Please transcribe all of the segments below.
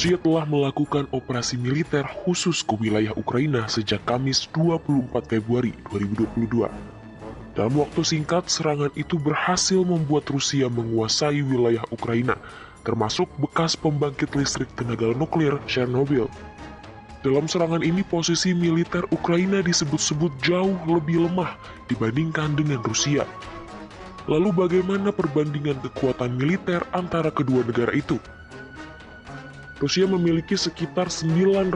Rusia telah melakukan operasi militer khusus ke wilayah Ukraina sejak Kamis 24 Februari 2022. Dalam waktu singkat, serangan itu berhasil membuat Rusia menguasai wilayah Ukraina, termasuk bekas pembangkit listrik tenaga nuklir Chernobyl. Dalam serangan ini, posisi militer Ukraina disebut-sebut jauh lebih lemah dibandingkan dengan Rusia. Lalu bagaimana perbandingan kekuatan militer antara kedua negara itu? Rusia memiliki sekitar 900.000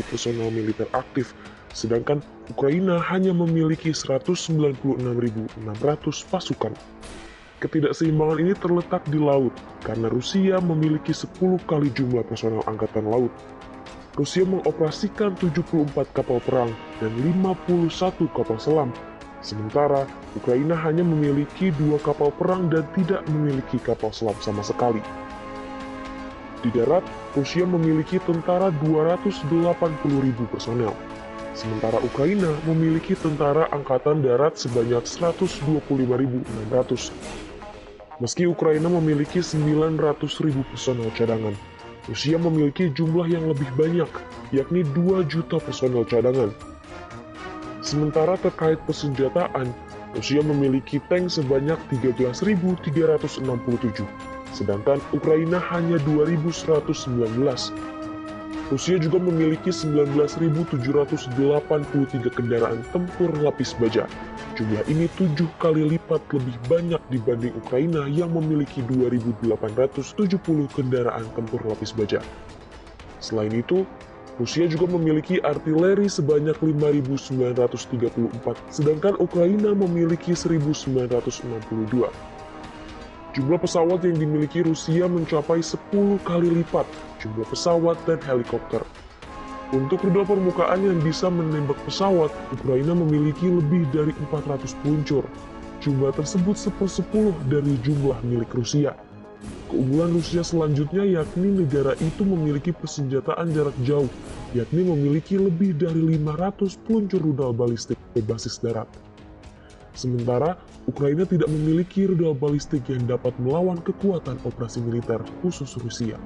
personel militer aktif, sedangkan Ukraina hanya memiliki 196.600 pasukan. Ketidakseimbangan ini terletak di laut, karena Rusia memiliki 10 kali jumlah personel angkatan laut. Rusia mengoperasikan 74 kapal perang dan 51 kapal selam, sementara Ukraina hanya memiliki 2 kapal perang dan tidak memiliki kapal selam sama sekali. Di darat, Rusia memiliki tentara 280.000 personel, sementara Ukraina memiliki tentara angkatan darat sebanyak 125.600. Meski Ukraina memiliki 900.000 personel cadangan, Rusia memiliki jumlah yang lebih banyak, yakni 2 juta personel cadangan. Sementara terkait persenjataan, Rusia memiliki tank sebanyak 13.367. Sedangkan Ukraina hanya 2.119. Rusia juga memiliki 19.783 kendaraan tempur lapis baja. Jumlah ini 7 kali lipat lebih banyak dibanding Ukraina yang memiliki 2.870 kendaraan tempur lapis baja. Selain itu, Rusia juga memiliki artileri sebanyak 5.934, sedangkan Ukraina memiliki 1.962. Jumlah pesawat yang dimiliki Rusia mencapai 10 kali lipat jumlah pesawat dan helikopter. Untuk rudal permukaan yang bisa menembak pesawat, Ukraina memiliki lebih dari 400 peluncur. Jumlah tersebut sepersepuluh dari jumlah milik Rusia. Keunggulan Rusia selanjutnya yakni negara itu memiliki persenjataan jarak jauh, yakni memiliki lebih dari 500 peluncur rudal balistik berbasis darat. Sementara, Ukraina tidak memiliki rudal balistik yang dapat melawan kekuatan operasi militer khusus Rusia.